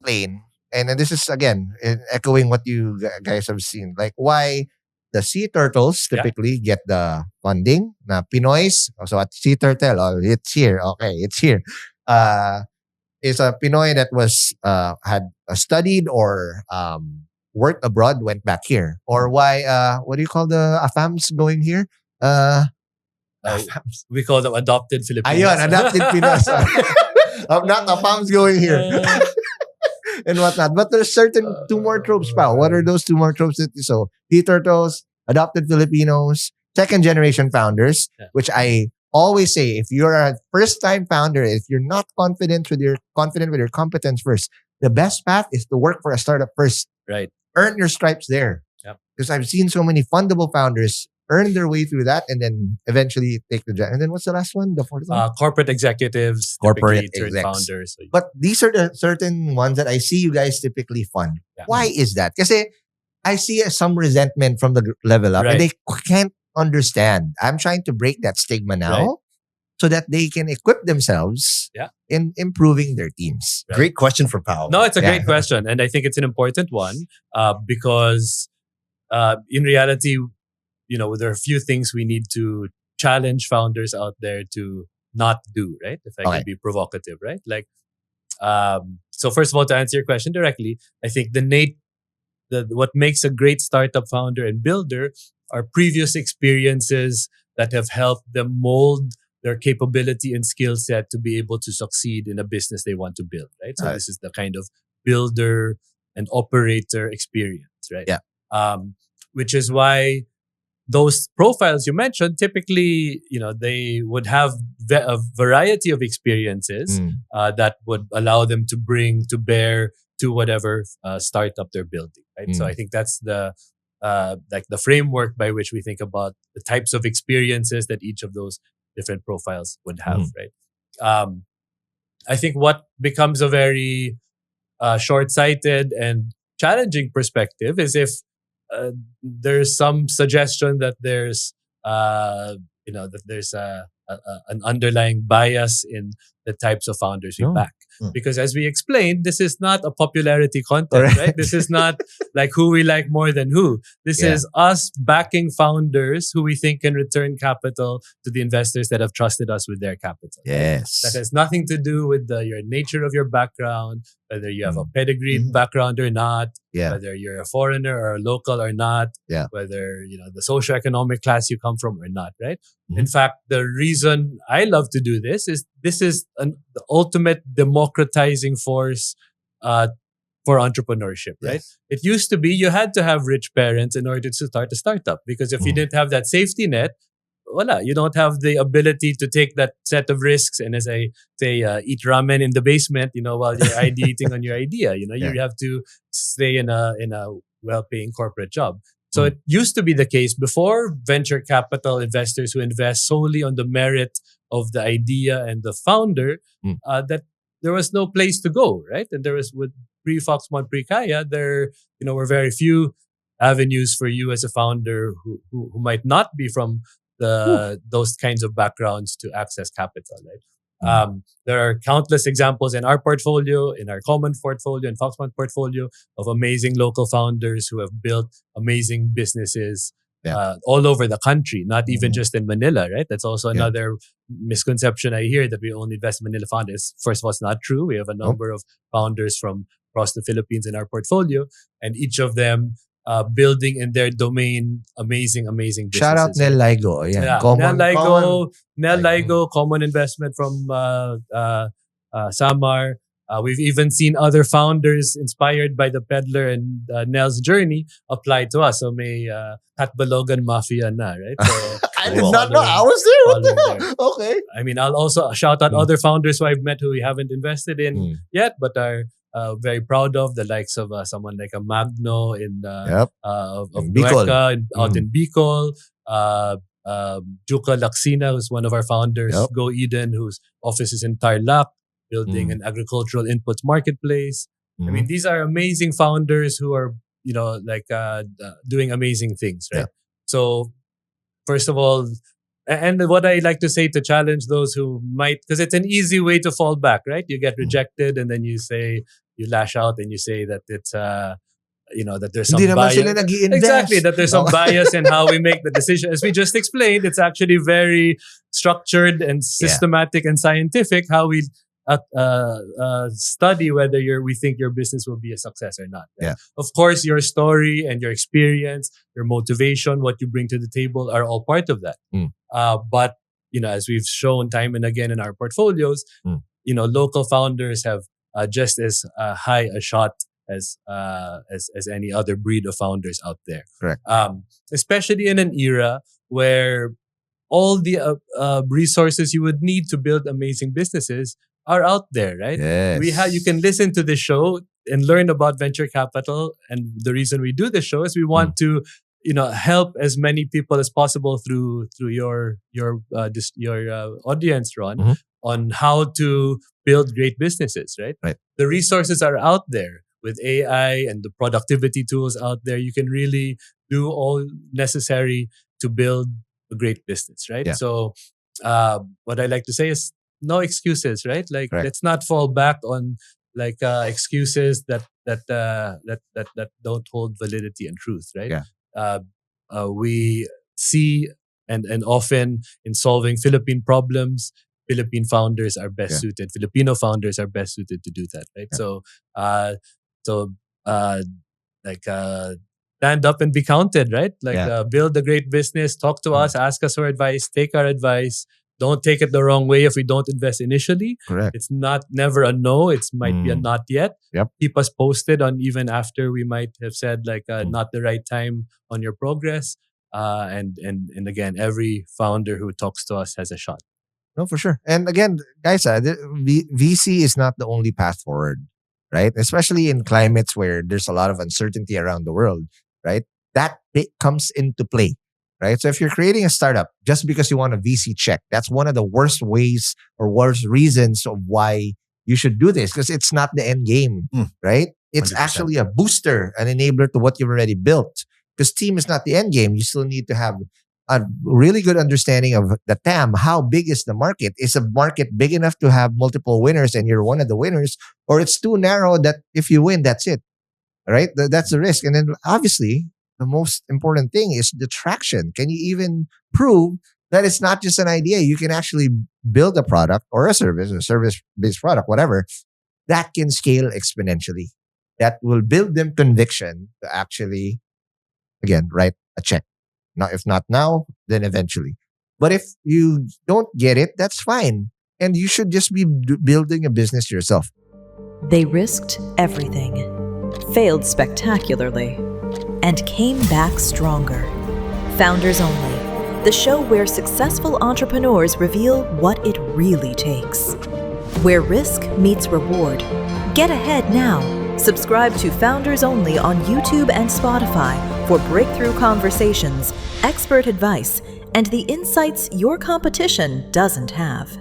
explain, and then this is again echoing what you guys have seen, like why the sea turtles typically get the funding. Na Pinoys, so at Sea Turtle, oh, it's here. Okay, it's here. Is a Pinoy that was had studied or worked abroad, went back here, or why? What do you call the AFAMs going here? We call them adopted Filipinos. Ayun, adopted Pinoy. Not AFAMs going here. And whatnot. But there's certain two more tropes, pal. What are those two more tropes? So, sea turtles, adopted Filipinos, second generation founders, which I always say, if you're a first time founder, if you're not confident with your competence first, the best path is to work for a startup first. Right. Earn your stripes there. Because I've seen so many fundable founders earn their way through that and then eventually take the jet. And then what's the last one? The fourth one? Corporate executives, corporate founders. But these are the certain ones that I see you guys typically fund. Yeah. Why is that? Because I see some resentment from the level up and they can't understand. I'm trying to break that stigma now so that they can equip themselves in improving their teams. Right. Great question for Paulo. No, it's a great question. And I think it's an important one because in reality, there are a few things we need to challenge founders out there to not do, right? If I can be provocative, right? Like, so first of all, to answer your question directly, I think what makes a great startup founder and builder are previous experiences that have helped them mold their capability and skill set to be able to succeed in a business they want to build, right? So this is the kind of builder and operator experience, right? Yeah. Which is why those profiles you mentioned, typically, they would have a variety of experiences that would allow them to bring to bear to whatever startup they're building, right? So I think that's the framework by which we think about the types of experiences that each of those different profiles would have, right? I think what becomes a very short-sighted and challenging perspective is if there's some suggestion that there's an underlying bias in the types of founders we back. Because as we explained, this is not a popularity contest, right? This is not like who we like more than who. This is us backing founders who we think can return capital to the investors that have trusted us with their capital. Yes. That has nothing to do with your nature of your background, whether you have a pedigreed background or not, whether you're a foreigner or a local or not, whether the socioeconomic class you come from or not, right? In fact, the reason I love to do this is the ultimate democratizing force for entrepreneurship, right? It used to be you had to have rich parents in order to start a startup because if you didn't have that safety net, voila, you don't have the ability to take that set of risks and, as I say, eat ramen in the basement, while you're ideating on your idea. You have to stay in a well-paying corporate job. So it used to be the case before venture capital investors who invest solely on the merit of the idea and the founder, that there was no place to go, right? And there was with pre-Foxmont, pre-Kaya, there were very few avenues for you as a founder who might not be from those kinds of backgrounds to access capital, right? There are countless examples in our portfolio, in our common portfolio, and Foxmont portfolio of amazing local founders who have built amazing businesses all over the country, not even just in Manila, right? That's also another misconception I hear that we only invest in Manila founders. First of all, it's not true. We have a number of founders from across the Philippines in our portfolio, and each of them building in their domain amazing businesses. Shout out Nel Ligo. Nel Ligo, common investment from Samar. We've even seen other founders inspired by the peddler and Nel's journey apply to us. So may Katbalogan Mafia na, right? So, I did not know. I was there. What the hell? Okay. I mean, I'll also shout out other founders who I've met who we haven't invested in yet, but are very proud of, the likes of someone like a Magno in of Bicol. Out in Bicol. Juka Laksina, who's one of our founders. Go Eden, whose office is in Tarlac, building an agricultural inputs marketplace. I mean, these are amazing founders who are, doing amazing things, right? So, first of all, and what I like to say to challenge those who might, because it's an easy way to fall back, right? You get rejected and then you say, lash out and you say that it's that there's some Hindi naman bias. sila nag-i-invest. Exactly, that there's some bias in how we make the decision. As we just explained, it's actually very structured and systematic and scientific how we study whether we think your business will be a success or not. Right? Yeah. Of course, your story and your experience, your motivation, what you bring to the table are all part of that. But as we've shown time and again in our portfolios, local founders have just as high a shot as any other breed of founders out there. Correct. Especially in an era where all the resources you would need to build amazing businesses are out there, right? Yes. You can listen to the show and learn about venture capital. And the reason we do the show is we want to, help as many people as possible through your audience, Ron, on how to build great businesses, right? Right. The resources are out there with AI and the productivity tools out there. You can really do all necessary to build a great business, right? Yeah. So what I like to say is no excuses, right? Like Correct. let's not fall back on excuses that don't hold validity and truth, right? Yeah. We see and often in solving Philippine problems, Philippine founders are best suited. Filipino founders are best suited to do that, right? Yeah. So stand up and be counted, right? Build a great business, talk to us, ask us for advice, take our advice. Don't take it the wrong way if we don't invest initially. Correct. It's never a no. It might be a not yet. Yep. Keep us posted on even after we might have said not the right time on your progress. And again, every founder who talks to us has a shot. No, for sure. And again, guys, VC is not the only path forward, right? Especially in climates where there's a lot of uncertainty around the world, right? That comes into play. Right. So if you're creating a startup just because you want a VC check, that's one of the worst ways or worst reasons of why you should do this, because it's not the end game, right? It's 100%. Actually a booster, an enabler to what you've already built. Because team is not the end game. You still need to have a really good understanding of the TAM. How big is the market? Is a market big enough to have multiple winners and you're one of the winners? Or it's too narrow that if you win, that's it, right? That's the risk. And then obviously, the most important thing is the traction. Can you even prove that it's not just an idea? You can actually build a product or a service-based product, whatever, that can scale exponentially. That will build them conviction to actually, again, write a check. Now, if not now, then eventually. But if you don't get it, that's fine. And you should just be building a business yourself. They risked everything, failed spectacularly, and came back stronger. Founders Only, the show where successful entrepreneurs reveal what it really takes. Where risk meets reward. Get ahead now. Subscribe to Founders Only on YouTube and Spotify for breakthrough conversations, expert advice, and the insights your competition doesn't have.